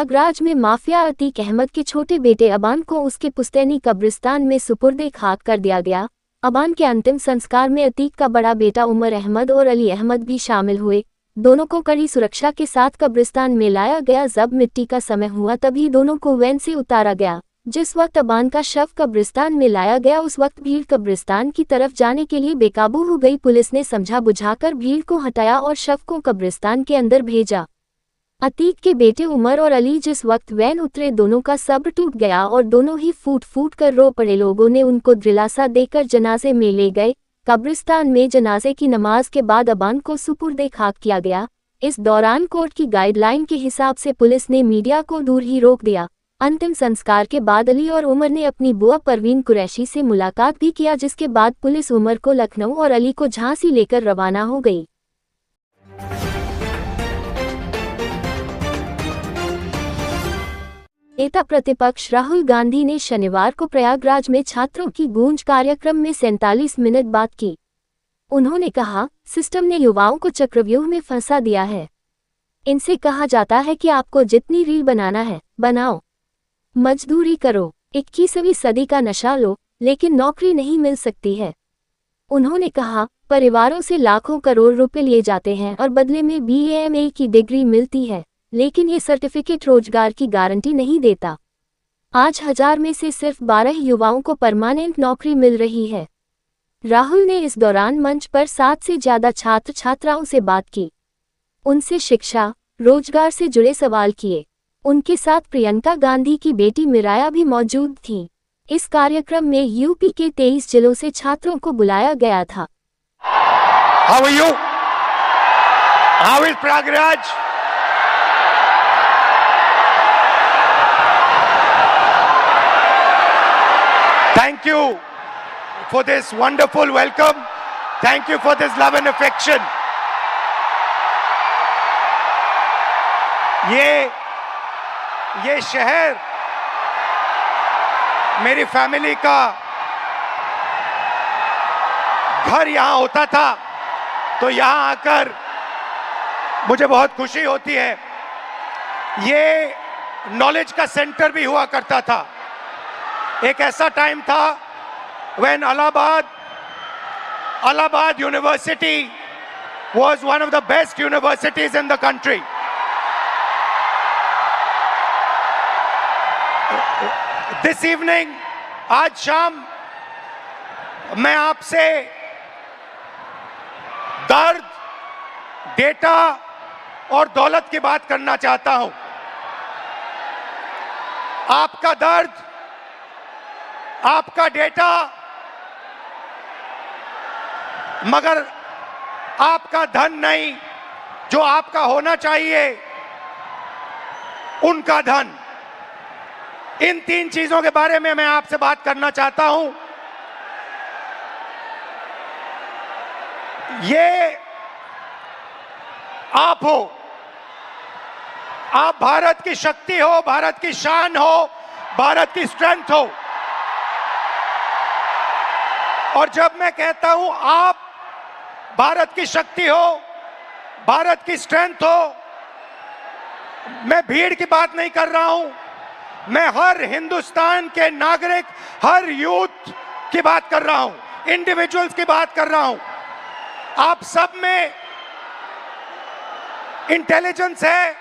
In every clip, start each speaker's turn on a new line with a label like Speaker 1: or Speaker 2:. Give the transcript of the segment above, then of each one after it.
Speaker 1: प्रयागराज में माफिया अतीक अहमद के छोटे बेटे अबान को उसके पुश्तैनी कब्रिस्तान में सुपुर्दे खाक कर दिया गया। अबान के अंतिम संस्कार में अतीक का बड़ा बेटा उमर अहमद और अली अहमद भी शामिल हुए। दोनों को कड़ी सुरक्षा के साथ कब्रिस्तान में लाया गया। जब मिट्टी का समय हुआ तभी दोनों को वैन से उतारा गया। जिस वक्त अबान का शव कब्रिस्तान में लाया गया उस वक्त भीड़ कब्रिस्तान की तरफ जाने के लिए बेकाबू हो गई। पुलिस ने समझा बुझाकर भीड़ को हटाया और शव को कब्रिस्तान के अंदर भेजा। अतीक के बेटे उमर और अली जिस वक्त वैन उतरे दोनों का सब्र टूट गया और दोनों ही फूट फूट कर रो पड़े। लोगों ने उनको दिलासा देकर जनाजे में ले गए। कब्रिस्तान में जनाजे की नमाज के बाद अबान को सुपुर्दे खाक किया गया। इस दौरान कोर्ट की गाइडलाइन के हिसाब से पुलिस ने मीडिया को दूर ही रोक दिया। अंतिम संस्कार के बाद अली और उमर ने अपनी बुआ परवीन कुरैशी से मुलाकात भी किया, जिसके बाद पुलिस उमर को लखनऊ और अली को झांसी लेकर रवाना हो गई। नेता प्रतिपक्ष राहुल गांधी ने शनिवार को प्रयागराज में छात्रों की गूंज कार्यक्रम में 47 मिनट बात की। उन्होंने कहा, सिस्टम ने युवाओं को चक्रव्यूह में फंसा दिया है। इनसे कहा जाता है कि आपको जितनी रील बनाना है बनाओ, मजदूरी करो, 21वीं सदी का नशा लो, लेकिन नौकरी नहीं मिल सकती है। उन्होंने कहा, परिवारों से लाखों करोड़ रुपए लिए जाते हैं और बदले में BA की डिग्री मिलती है, लेकिन ये सर्टिफिकेट रोजगार की गारंटी नहीं देता। आज 1000 में से सिर्फ 12 युवाओं को परमानेंट नौकरी मिल रही है। राहुल ने इस दौरान मंच पर 7 से ज्यादा छात्र छात्राओं से बात की। उनसे शिक्षा, रोजगार से जुड़े सवाल किए। उनके साथ प्रियंका गांधी की बेटी मिराया भी मौजूद थी। इस कार्यक्रम में यूपी के 23 जिलों से छात्रों को बुलाया गया था।
Speaker 2: How are you? How is Prayagraj? Thank you for this wonderful welcome. Thank you for this love and affection. ये शहर मेरी फैमिली का घर यहाँ होता था, तो यहाँ आकर मुझे बहुत खुशी होती है। ये नॉलेज का सेंटर भी हुआ करता था। एक ऐसा टाइम था when Allahabad University was one of the best universities in the country. This evening, आज शाम मैं आपसे दर्द, डेटा और दौलत की बात करना चाहता हूं। आपका दर्द, आपका डेटा, मगर आपका धन नहीं, जो आपका होना चाहिए, उनका धन। इन 3 चीजों के बारे में मैं आपसे बात करना चाहता हूं। ये आप हो, आप भारत की शक्ति हो, भारत की शान हो, भारत की स्ट्रेंथ हो। और जब मैं कहता हूं आप भारत की शक्ति हो, भारत की स्ट्रेंथ हो, मैं भीड़ की बात नहीं कर रहा हूं। मैं हर हिंदुस्तान के नागरिक, हर यूथ की बात कर रहा हूं, इंडिविजुअल्स की बात कर रहा हूं। आप सब में इंटेलिजेंस है,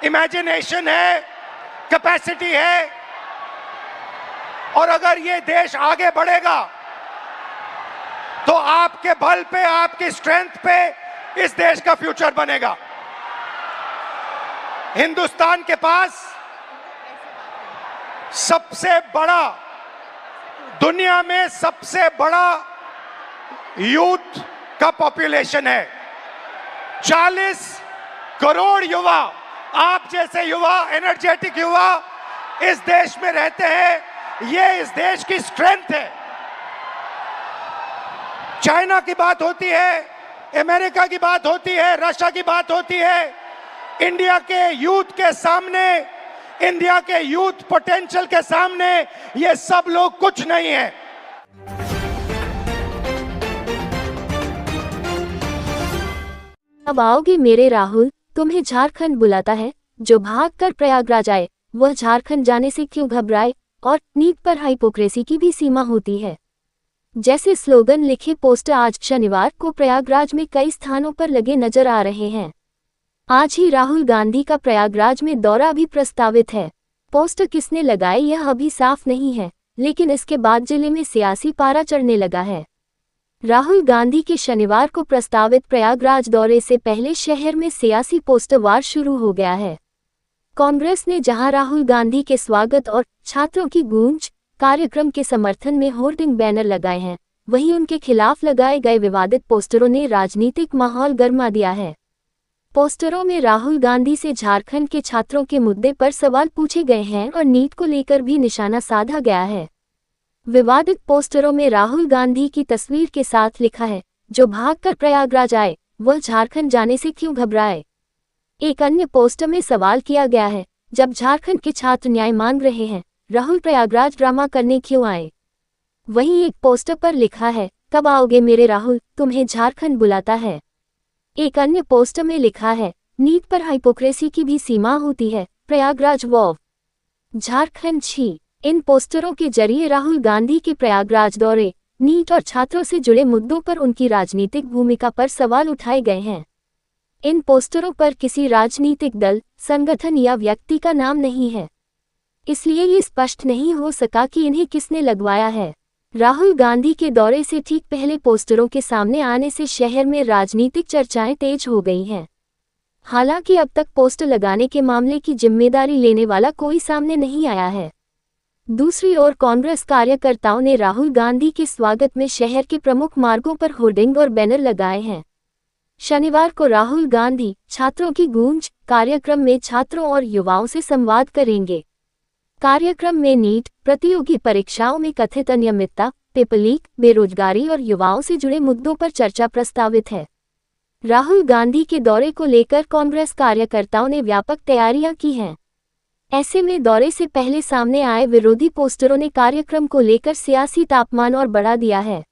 Speaker 2: इमेजिनेशन है, कैपेसिटी है, और अगर ये देश आगे बढ़ेगा तो आपके बल पे, आपकी स्ट्रेंथ पे इस देश का फ्यूचर बनेगा। हिंदुस्तान के पास सबसे बड़ा, दुनिया में सबसे बड़ा यूथ का पॉपुलेशन है। 40 करोड़ युवा, आप जैसे युवा, एनर्जेटिक युवा इस देश में रहते हैं। ये इस देश की स्ट्रेंथ है। चाइना की बात होती है, अमेरिका की बात होती है, रशिया की बात होती है, इंडिया के यूथ के सामने, इंडिया के यूथ पोटेंशियल के सामने ये सब लोग कुछ नहीं है।
Speaker 1: अब आओगे मेरे राहुल, तुम्हें झारखंड बुलाता है। जो भागकर प्रयागराज आए वह झारखंड जाने से क्यों घबराए, और नीट पर हाइपोक्रेसी की भी सीमा होती है जैसे स्लोगन लिखे पोस्टर आज शनिवार को प्रयागराज में कई स्थानों पर लगे नजर आ रहे हैं। आज ही राहुल गांधी का प्रयागराज में दौरा भी प्रस्तावित है। पोस्टर किसने लगाए यह अभी साफ नहीं है, लेकिन इसके बाद जिले में सियासी पारा चढ़ने लगा है। राहुल गांधी के शनिवार को प्रस्तावित प्रयागराज दौरे से पहले शहर में सियासी पोस्टर वार शुरू हो गया है। कांग्रेस ने जहां राहुल गांधी के स्वागत और छात्रों की गूंज कार्यक्रम के समर्थन में होर्डिंग बैनर लगाए हैं, वहीं उनके खिलाफ लगाए गए विवादित पोस्टरों ने राजनीतिक माहौल गर्मा दिया है। पोस्टरों में राहुल गांधी से झारखंड के छात्रों के मुद्दे पर सवाल पूछे गए हैं और नीट को लेकर भी निशाना साधा गया है। विवादित पोस्टरों में राहुल गांधी की तस्वीर के साथ लिखा है, जो भागकर प्रयागराज आए वह झारखंड जाने से क्यों घबराए। एक अन्य पोस्टर में सवाल किया गया है, जब झारखंड के छात्र न्याय मांग रहे हैं, राहुल प्रयागराज ड्रामा करने क्यों आए। वहीं एक पोस्टर पर लिखा है, कब आओगे मेरे राहुल, तुम्हें झारखंड बुलाता है। एक अन्य पोस्टर में लिखा है, नीट पर हाइपोक्रेसी की भी सीमा होती है, प्रयागराज वॉव झारखंड छी। इन पोस्टरों के जरिए राहुल गांधी के प्रयागराज दौरे, नीट और छात्रों से जुड़े मुद्दों पर उनकी राजनीतिक भूमिका पर सवाल उठाए गए हैं। इन पोस्टरों पर किसी राजनीतिक दल, संगठन या व्यक्ति का नाम नहीं है, इसलिए ये स्पष्ट नहीं हो सका कि इन्हें किसने लगवाया है। राहुल गांधी के दौरे से ठीक पहले पोस्टरों के सामने आने से शहर में राजनीतिक चर्चाएं तेज हो गई हैं। हालांकि अब तक पोस्टर लगाने के मामले की जिम्मेदारी लेने वाला कोई सामने नहीं आया है। दूसरी ओर कांग्रेस कार्यकर्ताओं ने राहुल गांधी के स्वागत में शहर के प्रमुख मार्गों पर होर्डिंग और बैनर लगाए हैं। शनिवार को राहुल गांधी छात्रों की गूंज कार्यक्रम में छात्रों और युवाओं से संवाद करेंगे। कार्यक्रम में नीट, प्रतियोगी परीक्षाओं में कथित अनियमितता, पेपर लीक, बेरोजगारी और युवाओं से जुड़े मुद्दों पर चर्चा प्रस्तावित है। राहुल गांधी के दौरे को लेकर कांग्रेस कार्यकर्ताओं ने व्यापक तैयारियां की हैं। ऐसे में दौरे से पहले सामने आए विरोधी पोस्टरों ने कार्यक्रम को लेकर सियासी तापमान और बढ़ा दिया है।